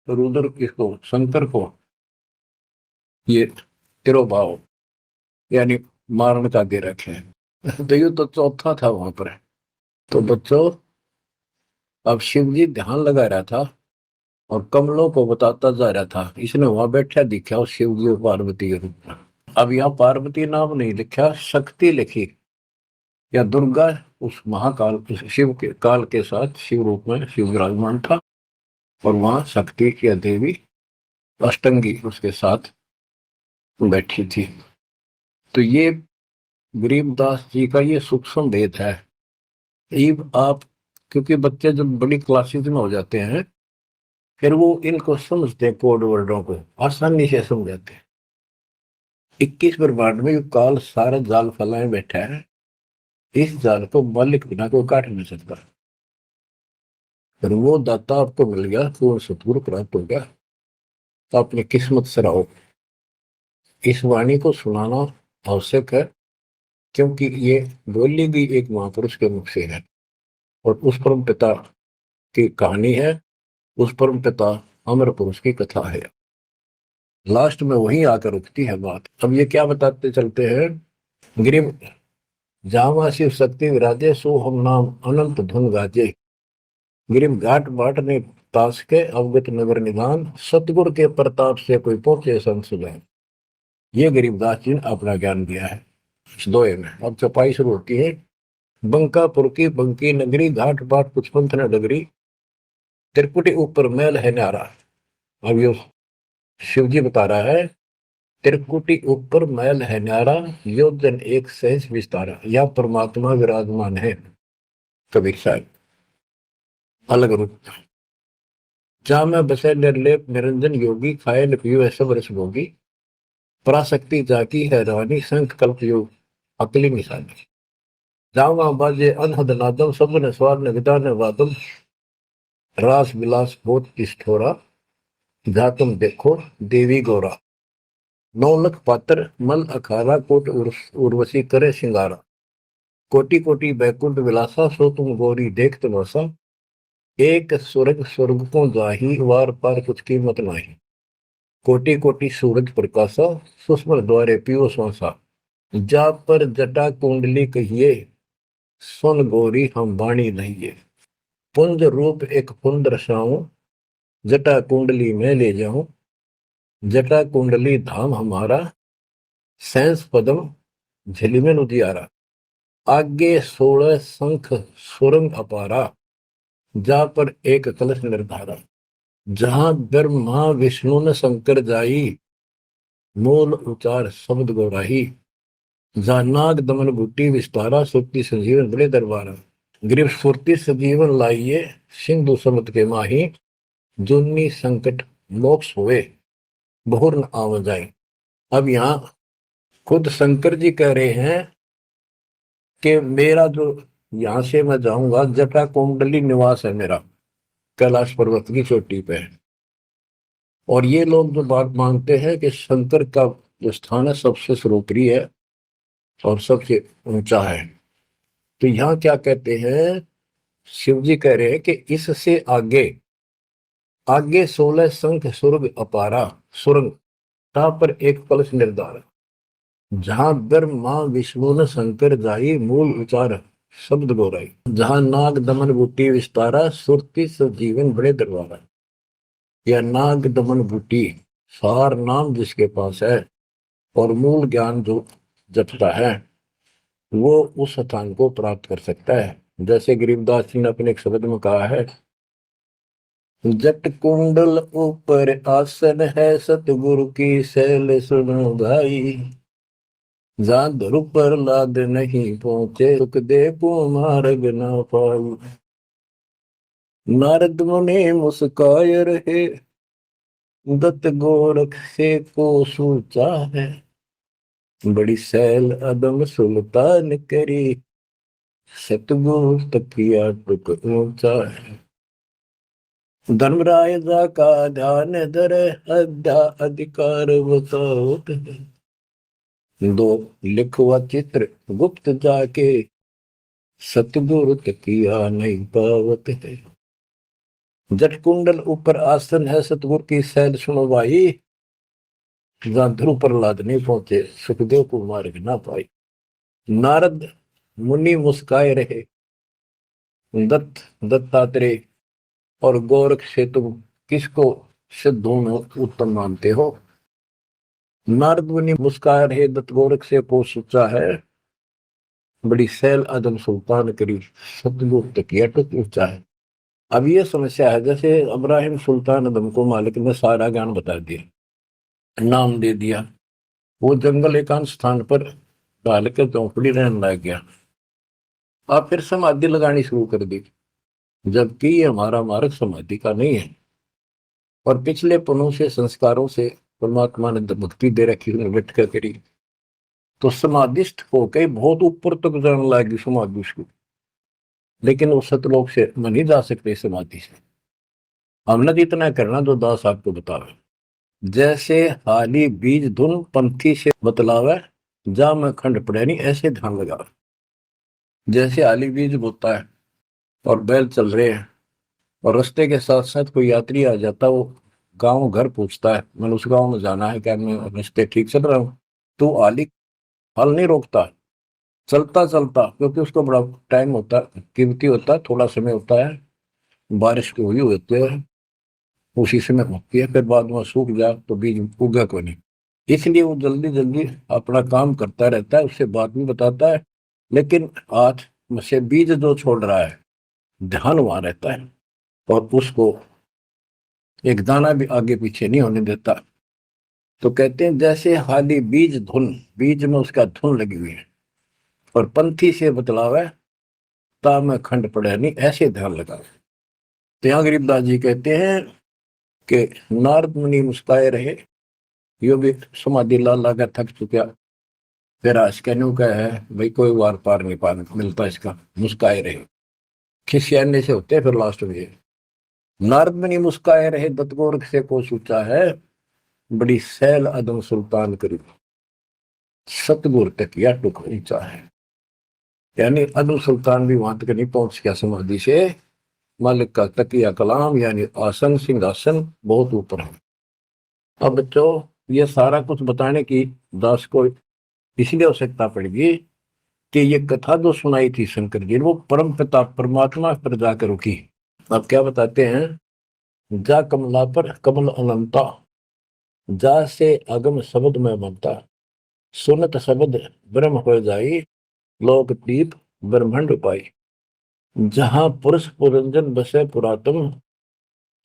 रुद्र किसको, शंकर को ये तिरुभाव यानी मारण का दे रखे हैं। तो ये तो चौथा था वहां पर। तो बच्चों, अब शिव जी ध्यान लगा रहा था और कमलों को बताता जा रहा था। इसने वहां बैठा दिखा उस शिव जी और पार्वती के रूप में। अब यहाँ पार्वती नाम नहीं लिखा, शक्ति लिखी, या दुर्गा उस महाकाल शिव के काल के साथ शिव रूप में शिव विराजमान था, और वहां शक्ति या देवी अष्टंगी उसके साथ बैठी थी। तो ये गरीबदास जी का ये सूक्ष्म भेद है। ये आप, क्योंकि बच्चे जब बड़ी क्लासेस में हो जाते हैं फिर वो इनको समझते हैं, कोड वर्डों को आसानी से समझाते हैं। 21 ब्रह्मांड में जो काल सारा जाल फैलाए बैठा है, इस जाल को मालिक बिना कोई काट नहीं सकता। फिर वो दाता आपको मिल गया, पूर्ण सतगुरु प्राप्त हो गया, तो अपनी किस्मत से रहो। इस वाणी को सुनाना आवश्यक है, क्योंकि ये बोली भी एक महापुरुष के मुख से है और उस परम पिता की कहानी है, उस परम पिता अमर पुरुष की कथा है। लास्ट में वही आकर रुकती है बात। अब ये क्या बताते चलते हैं, गिरिम जावा शिव शक्ति विराजे, सो हम नाम अनंत धुन गाजे। गिरिम घाट बाट ने तास के, अवगत नगर निधान, सतगुर के प्रताप से कोई पहुंचे संत सुजान। ये गरीबदास जी ने अपना ज्ञान दिया है इस दोहे में। अब चौपाई शुरू होती है। बंकापुर की बंकी नगरी, घाट बाट कुछ पंथ न डगरी, त्रिकुटी ऊपर मैल है न्यारा। अब ये शिव जी बता रहा है, त्रिकुटी ऊपर मैल है न्यारा, योजन एक सहज विस्तारा। यह परमात्मा विराजमान है। कबीर साहब अलग रूप। जहां में बसे निर्लेप निरंजन योगी, खाए न पियो सब रस भोगी, पराशक्ति जाकी है रानी, संख कल्प योग अकली निशानी। जावा बाजे अनहद नादम, सब ने स्वार न विदा न वादम, रास विलास बहुत किस्थोरा, जा तुम देखो देवी गौरा। 9 लख पात्र मल अखारा, कोट उर्वशी करे सिंगारा, कोटि कोटि बैकुंठ विलासा, सो तुम गौरी देख तमाशा, एक स्वर्ग स्वर्ग को जाही, वार पार कुछ कीमत नाही, कोटि कोटि सूरज प्रकाशा, सुस्मर द्वारे पियो श्वासा, जा पर जटा कुंडली कहिए, सुन गौरी हम वाणी नहिए, पुंज रूप एक पुंज दर्शाऊं, जटा कुंडली में ले जाऊं, जटा कुंडली धाम हमारा, सैंस पदम झिलमिल उजियारा, आगे 16 शंख सुरंग अपारा, जा पर एक कलश निर्धारा, जहां ब्रह्मा विष्णु न शंकर जाई, मूल उचार शब्द गौराही, जहां नाग दमन बूटी विस्तारा, सुरती संजीवन बड़े दरबारा, ग्रीव स्फूर्ति सजीवन लाइए, सिंधु समुद्र के माही, जुन्नी संकट मोक्ष हुए, बहुर न आव जाए। अब यहाँ खुद शंकर जी कह रहे हैं कि मेरा जो यहां से मैं जाऊंगा, जटा कुंडली निवास है मेरा, कैलाश पर्वत की चोटी पे। और ये लोग जो बात मानते हैं कि शंकर का जो स्थान है सबसे सर्वोपरि है और सबसे ऊंचा है, तो यहाँ क्या कहते हैं, शिव जी कह रहे हैं कि इससे आगे आगे 16 शंख सुरग अपारा, सुरंग ता पर एक कलश निर्धार, जहां ब्रह्मा विष्णु न शंकर जाई, मूल उचार शब्द गौराई, जहां नाग दमन बूटी विस्तारा, सुरति सजीवन बड़े दरबारा। या नाग दमन बूटी सार नाम जिसके पास है और मूल ज्ञान जो जपता है, वो उस स्थान को प्राप्त कर सकता है। जैसे गरीबदास जी ने अपने एक शब्द में कहा है, जट कुंडल ऊपर आसन है, सतगुरु की शैल सुनो भाई, जहां ध्रुव पर लाद नहीं पहुंचे, सुख दे मार्ग ना पाई। नारद मुनि मुस्काय रहे, दत्त गोरख से को सूचा है, बड़ी सैल अदम सुल्तान करी, सतगुरु तकिया टुक ऊंचा है। धर्मराय जा का ध्यान धरे, अध्या अधिकार बताओ, दो लिखवा चित्र गुप्त जाके, सतगुरु तकिया नहीं पावत है। जट कुंडल ऊपर आसन है सतगुरु की सैल सुनो भाई, जहां ध्रुव प्रहलाद नहीं पहुंचे सुखदेव को मार्ग ना पाई। नारद मुनि मुस्काए रहे, दत्तात्रेय और गोरख से तुम किसको सिद्धों में उत्तम मानते हो। नारद मुनि मुस्काए रहे, दत्त गोरख से को सोचा है, बड़ी सैल अदम सुल्तान करी सतगुरु तकिया टुक ऊंचा है। अब ये समस्या है, जैसे अब्राहिम सुल्तान अदम को मालिक ने सारा ज्ञान बता दिया, नाम दे दिया, वो जंगल एकांत स्थान पर डाल के चौपड़ी रहने लग गया। अब फिर समाधि लगानी शुरू कर दी, जबकि ये हमारा मार्ग समाधि का नहीं है, और पिछले पनों से संस्कारों से परमात्मा ने भक्ति दे रखी, उन्हें बैठ कर करी, तो समाधिस्थ होकर बहुत ऊपर तक जाने लगी समाधि उसको। लेकिन वो सतलोक से मैं नहीं जा सकते समाधि से। हमने इतना करना जो दास आपको बतावे, जैसे हाली बीज धुन पंथी से बतलावे, जा मैं खंड पड़े नहीं ऐसे ध्यान लगा। जैसे हाली बीज बोता है और बैल चल रहे हैं, और रास्ते के साथ साथ कोई यात्री आ जाता, वो गांव घर पूछता है मैंने उस गांव में जाना है, क्या मैं रास्ते ठीक चल रहा हूँ, तो आली हल नहीं रोकता, चलता चलता, क्योंकि उसको बड़ा टाइम होता है, कीमती होता है, थोड़ा समय होता है, बारिश की हुई होती है, उसी समय होती है, फिर बाद में सूख जाए तो बीज उगा को नहीं, इसलिए वो जल्दी जल्दी अपना काम करता रहता है, उससे बात भी बताता है, लेकिन हाथ में से बीज जो छोड़ रहा है ध्यान वहां रहता है, और उसको एक दाना भी आगे पीछे नहीं होने देता। तो कहते हैं जैसे हाली बीज धुन, बीज में उसका धुन लगी हुई है, और पंथी से बतलावे, ता में खंड पड़े नहीं ऐसे ध्यान लगा। तो यहाँ गरीबदास जी कहते हैं कि नारद मुनि मुस्काए रहे, यो भी समाधि ला ला कर थक चुका, फिर आज कहने का है भाई कोई वार पार नहीं पा मिलता इसका, मुस्काए रहे खिसियाने से होते हैं फिर लास्ट में। नारद मुनि मुस्काए रहे, दत्तगोरख से को सोचा है, बड़ी सैल अदम सुल्तान करी सतगुरु तक या टुक ऊंचा है। यानी अदम सुल्तान भी वहां तक नहीं पहुंच गया समाधि से, मालिक का तकिया कलाम यानी आसन सिंहासन बहुत ऊपर है। अब बच्चों ये सारा कुछ बताने की दास को इसलिए आवश्यकता पड़ेगी कि ये कथा जो सुनाई थी शंकर जी, वो परम पिता परमात्मा पर जाकर रुकी। अब क्या बताते हैं, जा कमला पर कमल अनंता, जा से अगम शब्द में बनता, सुनत शब्द ब्रह्म हो जाई, लोक दीप ब्रह्मंड पाई, जहां पुरुष पुरंजन बसे पुरातन,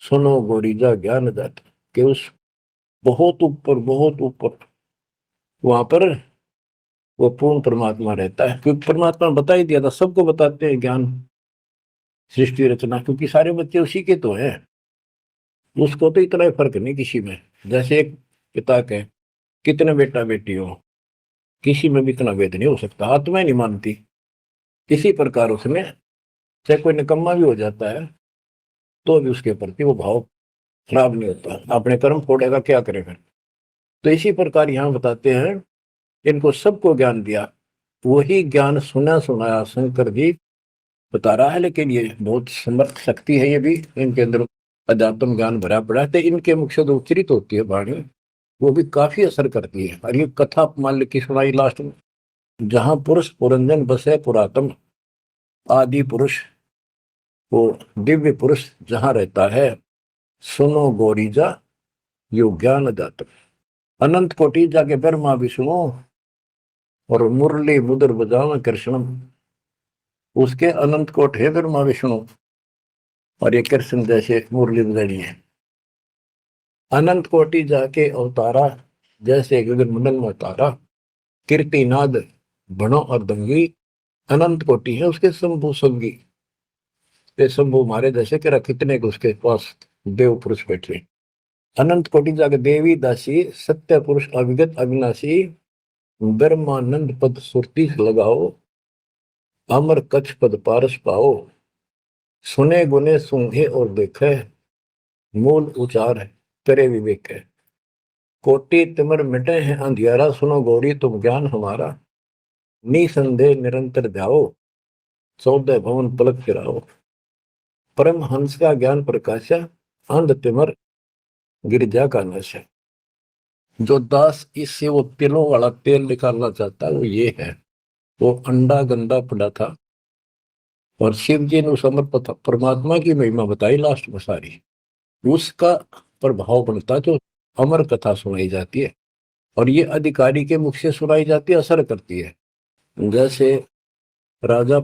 सुनो गोरीजा ज्ञान दाता। कि उस बहुत ऊपर वहां पर वो पूर्ण परमात्मा रहता है, क्योंकि परमात्मा बता ही दिया था, सबको बताते हैं ज्ञान सृष्टि रचना, क्योंकि सारे बच्चे उसी के तो हैं, उसको तो इतना ही फर्क नहीं किसी में। जैसे एक पिता के कितने बेटा बेटी हो, किसी में भी इतना भेद नहीं हो सकता, आत्मा ही नहीं मानती। इसी प्रकार उसमें चाहे कोई निकम्मा भी हो जाता है तो भी उसके प्रति वो भाव खराब नहीं होता, अपने कर्म फोड़ेगा क्या करे फिर। तो इसी प्रकार यहाँ बताते हैं, इनको सबको ज्ञान दिया, वही ज्ञान सुना सुनाया शंकर जी बता रहा है, लेकिन ये बहुत समर्थ शक्ति है, ये भी इनके अंदर अध्यात्म ज्ञान भरा पड़ा है, तो इनके मुख से जो उच्चरित होती है वाणी वो भी काफी असर करती है। और ये कथा मान की सुनाई लास्ट में, जहां पुरुष पुरंजन बसे पुरातन, आदि पुरुष वो दिव्य पुरुष जहां रहता है, सुनो गौरीजा यो ज्ञान दाता, अनंत कोटि जाके ब्रह्मा विष्णु और मुरली मुद्र बजाव कृष्ण, उसके अनंत कोट है ब्रह्मा विष्णु, और ये कृष्ण जैसे मुरली बजानी है। अनंत कोटि जाके अवतारा, जैसे गगन मंडल में अवतारा, कीर्तिनाद बनो और दंगी, अनंत कोटि है उसके शंभु संगी, ये शंभु मारे जैसे कि कितने को उसके पास देव पुरुष बैठे। अनंत कोटि जाके देवी दासी, सत्य पुरुष अविगत अविनाशी, ब्रह्मानंद पद सुरती लगाओ, अमर कच्छ पद पारस पाओ, सुने गुने सूंघे और देखे, मूल उचार करे विवेक है, कोटि तिमर मिटे हैं अंधियारा, सुनो गौरी तुम ज्ञान हमारा, निसंदेह निरंतर जाओ, 14 भवन पलक फिराओ। परमहंस का ज्ञान प्रकाश है, अंध तिमर गिरजा का नशा। जो दास इससे वो तिलों वाला तेल निकालना चाहता है वो ये है। वो अंडा गंदा पड़ा था और शिव जी ने उस अमर परमात्मा की महिमा बताई लास्ट में सारी, उसका प्रभाव बनता जो अमर कथा सुनाई जाती है और ये अधिकारी के मुख से सुनाई जाती है, असर करती है। जैसे राजा